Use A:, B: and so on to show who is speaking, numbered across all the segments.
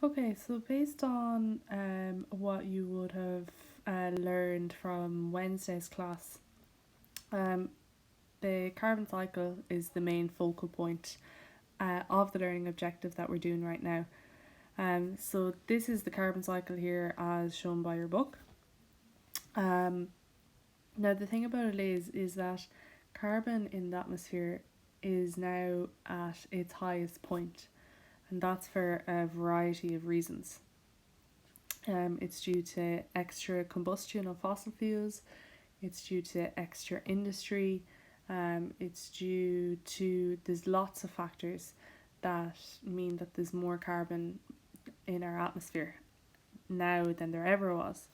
A: Okay, so based on what you would have learned from Wednesday's class, um, the carbon cycle is the main focal point of the learning objective that we're doing right now. So this is the carbon cycle here as shown by your book. Um, Now the thing about it is that carbon in the atmosphere is now at its highest point, and that's for a variety of reasons. It's due to extra combustion of fossil fuels, it's due to extra industry, it's due to, there's lots of factors that mean that there's more carbon in our atmosphere now than there ever was.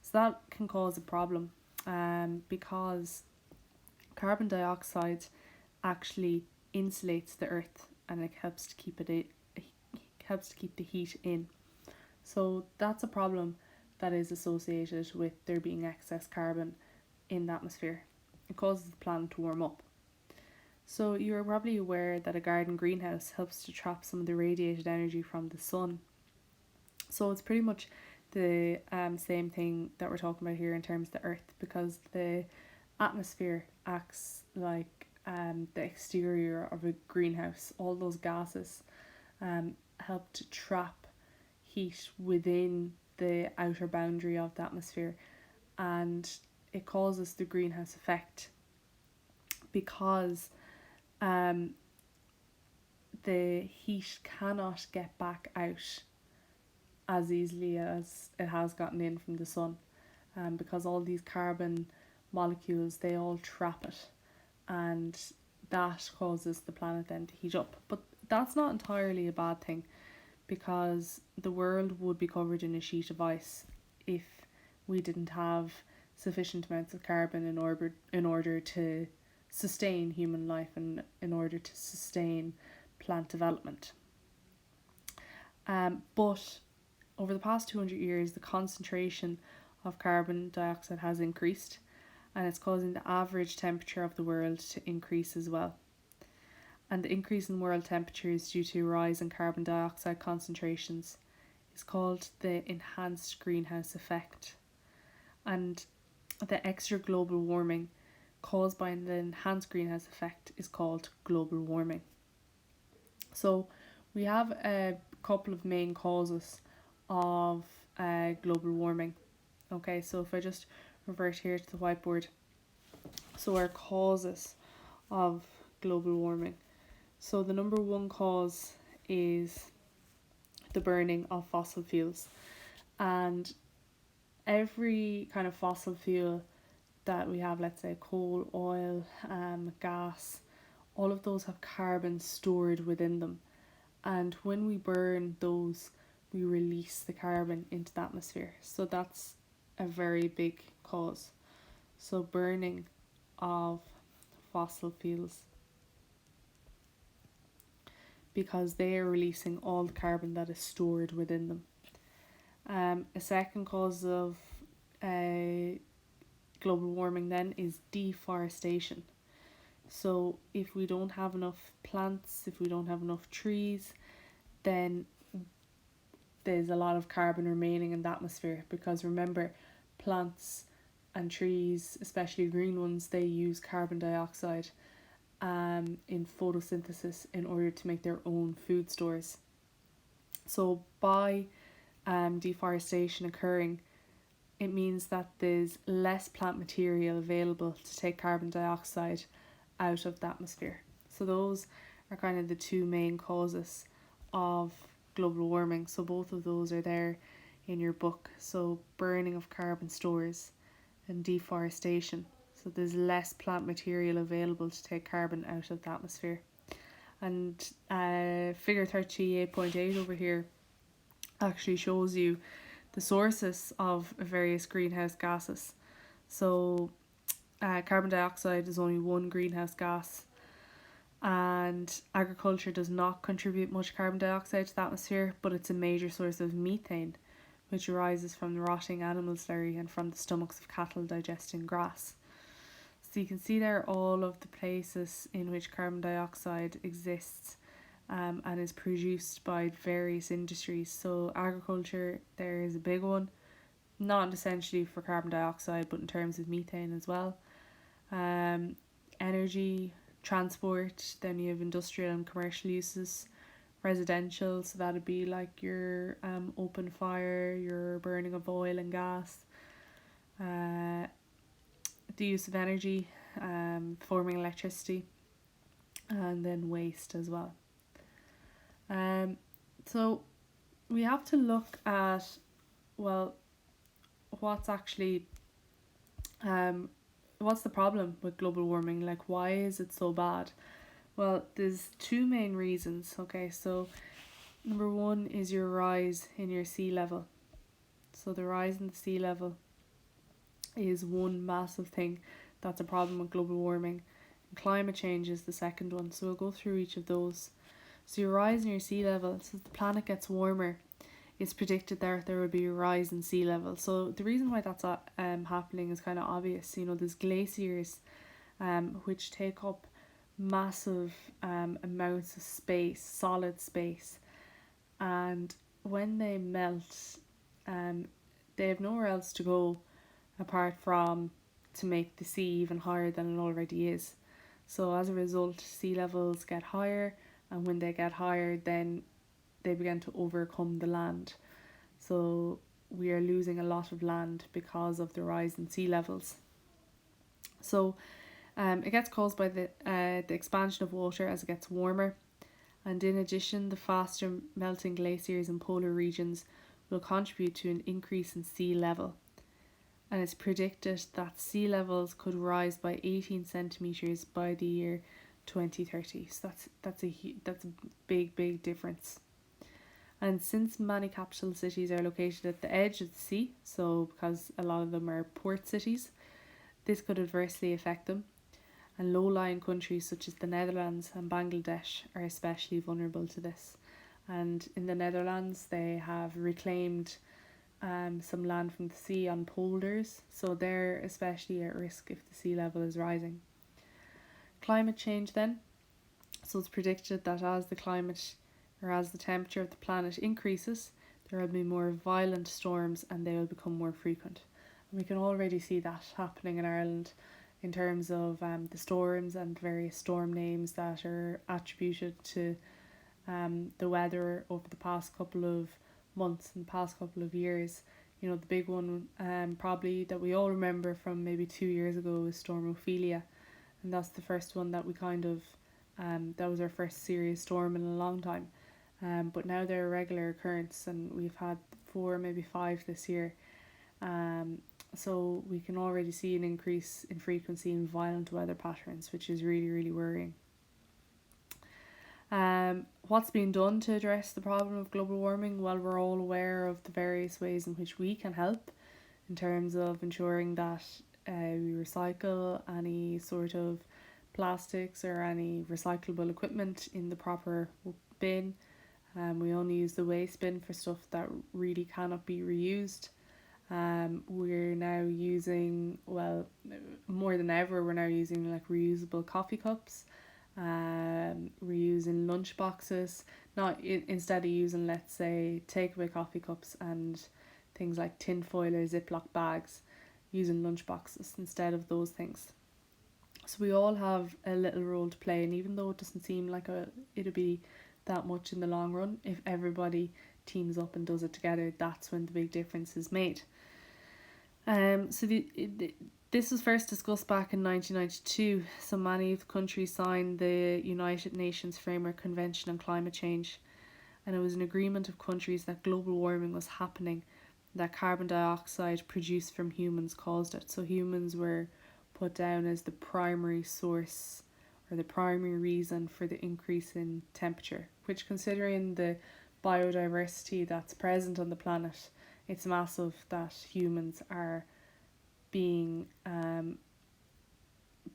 A: So that can cause a problem because carbon dioxide actually insulates the earth and it helps to keep it helps to keep the heat in. So that's a problem that is associated with there being excess carbon in the atmosphere. It causes the planet to warm up. So you're probably aware that a garden greenhouse helps to trap some of the radiated energy from the sun. So it's pretty much the same thing that we're talking about here in terms of the earth, because the atmosphere acts like the exterior of a greenhouse. All those gases help to trap heat within the outer boundary of the atmosphere, and it causes the greenhouse effect because um, the heat cannot get back out as easily as it has gotten in from the sun, because all these carbon molecules, they all trap it, and that causes the planet then to heat up. But that's not entirely a bad thing, because the world would be covered in a sheet of ice if we didn't have sufficient amounts of carbon in order to sustain human life and in order to sustain plant development. But over the past 200 years, the concentration of carbon dioxide has increased, and it's causing the average temperature of the world to increase as well. And the increase in world temperature is due to a rise in carbon dioxide concentrations. It's called the enhanced greenhouse effect. And the extra global warming caused by the enhanced greenhouse effect is called global warming. So we have a couple of main causes of global warming. Okay, so if I just revert here to the whiteboard, so our causes of global warming. So the number one cause is the burning of fossil fuels, and every kind of fossil fuel that we have, let's say coal, oil, gas, all of those have carbon stored within them, and when we burn those, we release the carbon into the atmosphere. So that's a very big cause. So burning of fossil fuels, because they are releasing all the carbon that is stored within them. A second cause of uh, global warming then is deforestation. So if we don't have enough plants, if we don't have enough trees, then there's a lot of carbon remaining in the atmosphere, because remember, plants and trees, especially green ones, they use carbon dioxide in photosynthesis in order to make their own food stores. So by deforestation occurring, it means that there's less plant material available to take carbon dioxide out of the atmosphere. So those are kind of the two main causes of global warming. So both of those are there in your book. So burning of carbon stores and deforestation. So there's less plant material available to take carbon out of the atmosphere. And figure 38.8 over here actually shows you the sources of various greenhouse gases. So carbon dioxide is only one greenhouse gas, and agriculture does not contribute much carbon dioxide to the atmosphere, but it's a major source of methane, which arises from the rotting animal slurry and from the stomachs of cattle digesting grass. So you can see there all of the places in which carbon dioxide exists, and is produced by various industries. So agriculture, there is a big one, not essentially for carbon dioxide, but in terms of methane as well. Energy, transport, then you have industrial and commercial uses, residential, so that'd be like your open fire, your burning of oil and gas, uh, the use of energy, forming electricity, and then waste as well. So we have to look at, well, what's actually what's the problem with global warming? Like, why is it so bad? Well, there's two main reasons. Okay, so number one is your rise in your sea level. So the rise in the sea level is one massive thing that's a problem with global warming. And climate change is the second one. So we'll go through each of those. So your rise in your sea level, so the planet gets warmer, it's predicted that there will be a rise in sea level. So the reason why that's happening is kind of obvious. You know, there's glaciers which take up massive amounts of space, solid space, and when they melt, they have nowhere else to go apart from to make the sea even higher than it already is. So as a result, sea levels get higher, and when they get higher, then they begin to overcome the land. So we are losing a lot of land because of the rise in sea levels. So it gets caused by the expansion of water as it gets warmer, and in addition, the faster melting glaciers in polar regions will contribute to an increase in sea level. And it's predicted that sea levels could rise by 18 centimeters by the year 2030. So that's a big difference. And since many capital cities are located at the edge of the sea, so because a lot of them are port cities, this could adversely affect them. And low-lying countries such as the Netherlands and Bangladesh are especially vulnerable to this. And in the Netherlands, they have reclaimed some land from the sea on polders, so they're especially at risk if the sea level is rising. Climate change then. So it's predicted that as the climate or as the temperature of the planet increases, there will be more violent storms and they will become more frequent. And we can already see that happening in Ireland in terms of the storms and various storm names that are attributed to the weather over the past couple of months and the past couple of years. You know, the big one probably that we all remember from maybe 2 years ago is Storm Ophelia, and that's the first one that we kind of that was our first serious storm in a long time. But now they're a regular occurrence, and we've had 4, maybe 5 this year. So we can already see an increase in frequency in violent weather patterns, which is really worrying. What's being done to address the problem of global warming? Well, we're all aware of the various ways in which we can help in terms of ensuring that we recycle any sort of plastics or any recyclable equipment in the proper bin. We only use the waste bin for stuff that really cannot be reused. We're now using, well, more than ever, we're now using like reusable coffee cups. We're using lunch boxes, instead of using, let's say, takeaway coffee cups and things like tin foil or Ziploc bags, using lunch boxes instead of those things. So we all have a little role to play, and even though it doesn't seem like it'll be that much in the long run, if everybody teams up and does it together, that's when the big difference is made. This was first discussed back in 1992, so many of the countries signed the United Nations Framework Convention on Climate Change, and it was an agreement of countries that global warming was happening, that carbon dioxide produced from humans caused it. So humans were put down as the primary source or the primary reason for the increase in temperature, which, considering the biodiversity that's present on the planet, it's massive that humans are being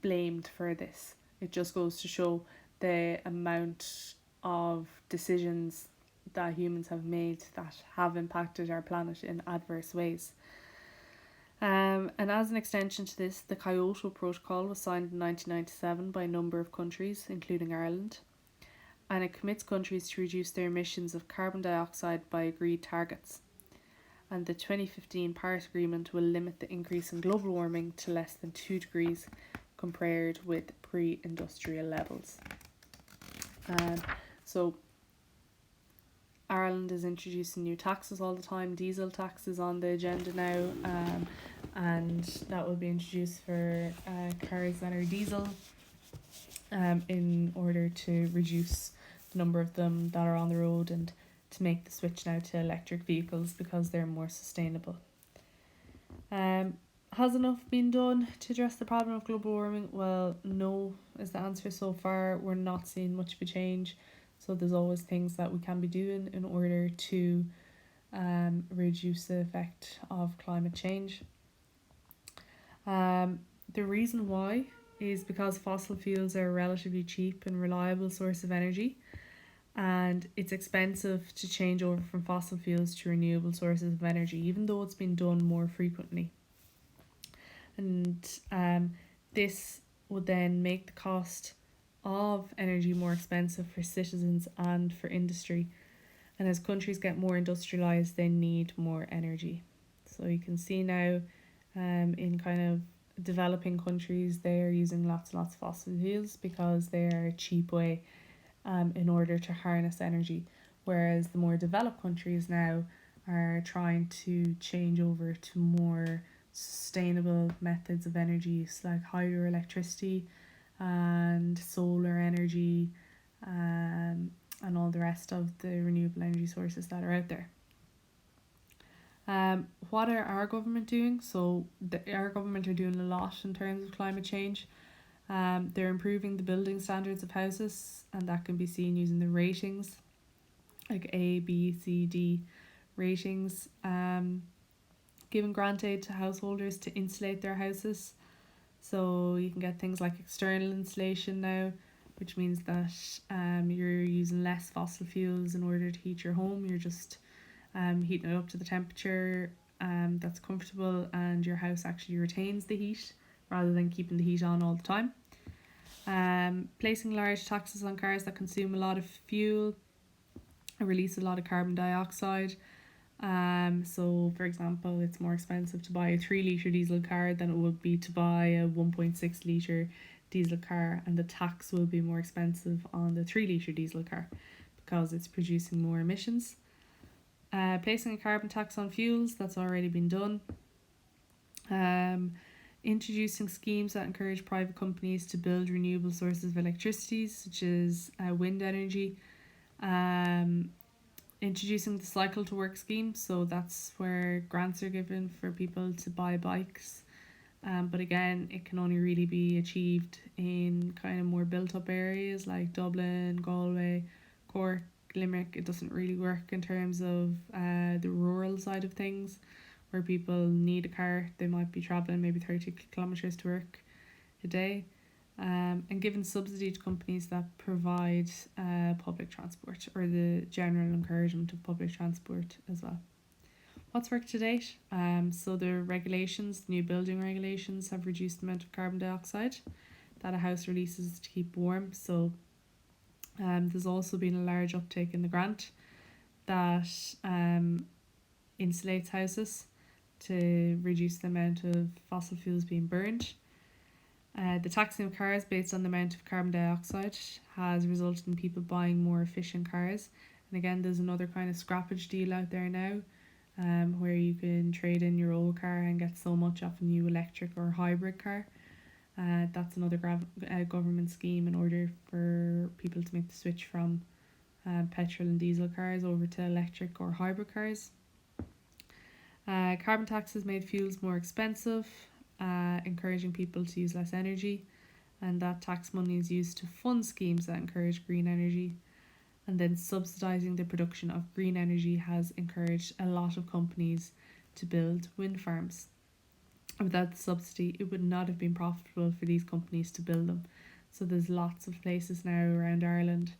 A: blamed for this. It just goes to show the amount of decisions that humans have made that have impacted our planet in adverse ways. And as an extension to this, the Kyoto Protocol was signed in 1997 by a number of countries, including Ireland. and it commits countries to reduce their emissions of carbon dioxide by agreed targets. And the 2015 Paris Agreement will limit the increase in global warming to less than 2 degrees compared with pre-industrial levels. So Ireland is introducing new taxes all the time. Diesel tax is on the agenda now, and that will be introduced for cars that are diesel, in order to reduce the number of them that are on the road and to make the switch now to electric vehicles because they're more sustainable. Has enough been done to address the problem of global warming? Well, no is the answer so far. We're not seeing much of a change, so there's always things that we can be doing in order to reduce the effect of climate change. The reason why is because fossil fuels are a relatively cheap and reliable source of energy, and it's expensive to change over from fossil fuels to renewable sources of energy, even though it's been done more frequently. And this would then make the cost of energy more expensive for citizens and for industry. And as countries get more industrialized, they need more energy. So you can see now in kind of developing countries, they are using lots and lots of fossil fuels because they are a cheap way in order to harness energy. Whereas the more developed countries now are trying to change over to more sustainable methods of energy use, like hydroelectricity and solar energy, and all the rest of the renewable energy sources that are out there. What are our government doing? So our government are doing a lot in terms of climate change. They're improving the building standards of houses, and that can be seen using the ratings, like A, B, C, D ratings. Giving grant aid to householders to insulate their houses. So you can get things like external insulation now, which means that you're using less fossil fuels in order to heat your home. You're just heating it up to the temperature that's comfortable, and your house actually retains the heat rather than keeping the heat on all the time. Placing large taxes on cars that consume a lot of fuel and release a lot of carbon dioxide. So for example, it's more expensive to buy a 3 litre diesel car than it would be to buy a 1.6 litre diesel car, and the tax will be more expensive on the 3 litre diesel car because it's producing more emissions. Placing a carbon tax on fuels, that's already been done. Introducing schemes that encourage private companies to build renewable sources of electricity, such as wind energy. Introducing the cycle to work scheme, so that's where grants are given for people to buy bikes, but again, it can only really be achieved in kind of more built up areas like Dublin, Galway, Cork, Limerick. It doesn't really work in terms of the rural side of things, where people need a car. They might be travelling maybe 30 kilometres to work a day. And giving subsidy to companies that provide public transport, or the general encouragement of public transport as well. What's worked to date? So the regulations, new building regulations, have reduced the amount of carbon dioxide that a house releases to keep warm. So there's also been a large uptake in the grant that insulates houses to reduce the amount of fossil fuels being burned. The taxing of cars based on the amount of carbon dioxide has resulted in people buying more efficient cars. And again, there's another kind of scrappage deal out there now, where you can trade in your old car and get so much off a new electric or hybrid car. That's another government scheme in order for people to make the switch from petrol and diesel cars over to electric or hybrid cars. Carbon taxes made fuels more expensive, encouraging people to use less energy, and that tax money is used to fund schemes that encourage green energy. And then subsidising the production of green energy has encouraged a lot of companies to build wind farms. Without the subsidy, it would not have been profitable for these companies to build them. So there's lots of places now around Ireland,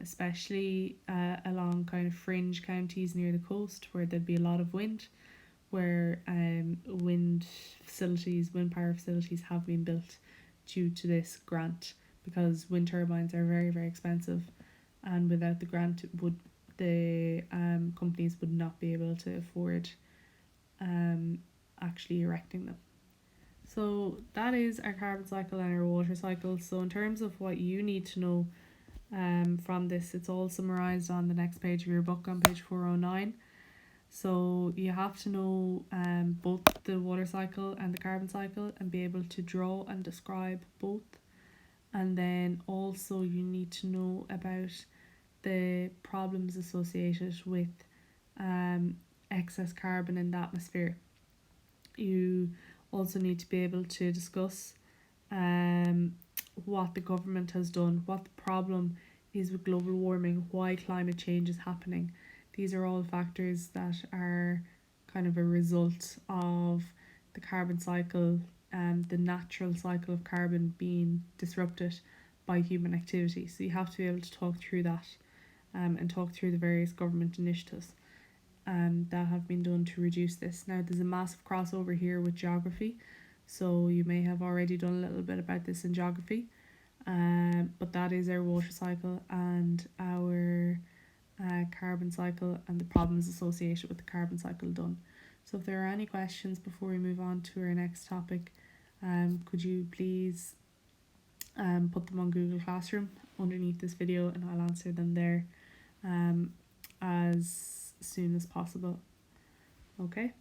A: especially along kind of fringe counties near the coast, where there'd be a lot of wind, where wind power facilities have been built due to this grant, because wind turbines are very, very expensive, and without the grant would the companies would not be able to afford actually erecting them. So that is our carbon cycle and our water cycle. So in terms of what you need to know from this, it's all summarised on the next page of your book on page 409. So you have to know both the water cycle and the carbon cycle and be able to draw and describe both. And then also you need to know about the problems associated with excess carbon in the atmosphere. You also need to be able to discuss what the government has done, what the problem is with global warming, why climate change is happening. These are all factors that are kind of a result of the carbon cycle and the natural cycle of carbon being disrupted by human activity. So you have to be able to talk through that and talk through the various government initiatives that have been done to reduce this. Now, there's a massive crossover here with geography, so you may have already done a little bit about this in geography, but that is our water cycle and our carbon cycle and the problems associated with the carbon cycle done. So if there are any questions before we move on to our next topic, could you please put them on Google Classroom underneath this video, and I'll answer them there as soon as possible. Okay.